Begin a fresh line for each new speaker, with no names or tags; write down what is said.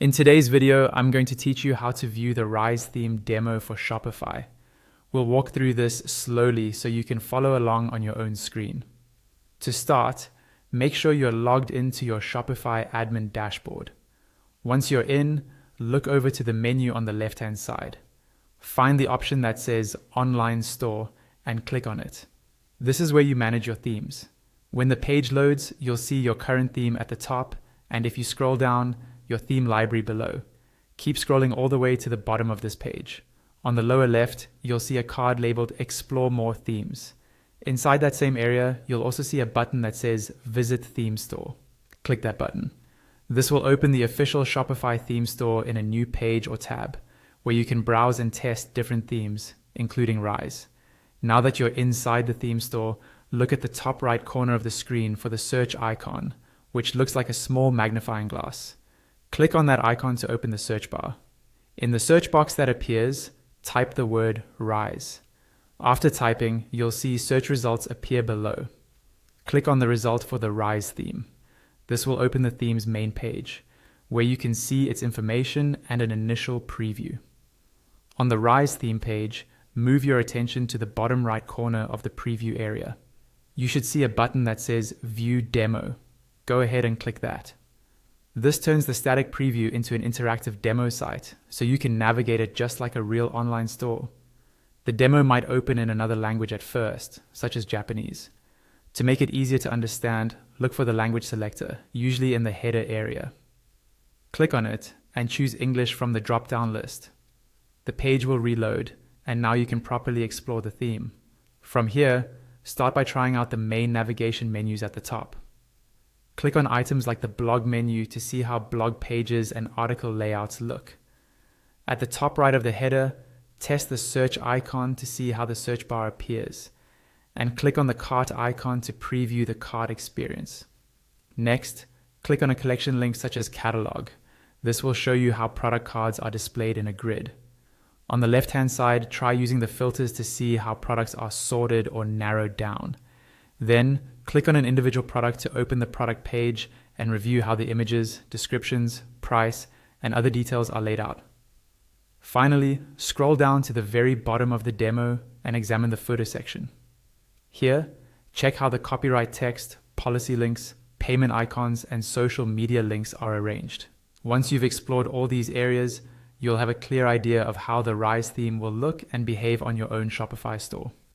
In today's video, I'm going to teach you how to view the Rise theme demo for Shopify. We'll walk through this slowly so you can follow along on your own screen. To start, make sure you're logged into your Shopify admin dashboard. Once you're in, look over to the menu on the left-hand side. Find the option that says Online Store and click on it. This is where you manage your themes. When the page loads, you'll see your current theme at the top, and if you scroll down, your theme library below. Keep scrolling all the way to the bottom of this page. On the lower left, you'll see a card labeled Explore More Themes. Inside that same area, you'll also see a button that says Visit Theme Store. Click that button. This will open the official Shopify Theme Store in a new page or tab, where you can browse and test different themes, including Rise. Now that you're inside the theme store, look at the top right corner of the screen for the search icon, which looks like a small magnifying glass. Click on that icon to open the search bar. In the search box that appears, type the word Rise. After typing, you'll see search results appear below. Click on the result for the Rise theme. This will open the theme's main page, where you can see its information and an initial preview. On the Rise theme page, move your attention to the bottom right corner of the preview area. You should see a button that says View Demo. Go ahead and click that. This turns the static preview into an interactive demo site, so you can navigate it just like a real online store. The demo might open in another language at first, such as Japanese. To make it easier to understand, look for the language selector, usually in the header area. Click on it and choose English from the drop-down list. The page will reload, and now you can properly explore the theme. From here, start by trying out the main navigation menus at the top. Click on items like the blog menu to see how blog pages and article layouts look. At the top right of the header, test the search icon to see how the search bar appears, and click on the cart icon to preview the cart experience. Next, click on a collection link such as catalog. This will show you how product cards are displayed in a grid. On the left-hand side, try using the filters to see how products are sorted or narrowed down. Then, click on an individual product to open the product page and review how the images, descriptions, price, and other details are laid out. Finally, scroll down to the very bottom of the demo and examine the footer section. Here, check how the copyright text, policy links, payment icons, and social media links are arranged. Once you've explored all these areas, you'll have a clear idea of how the Rise theme will look and behave on your own Shopify store.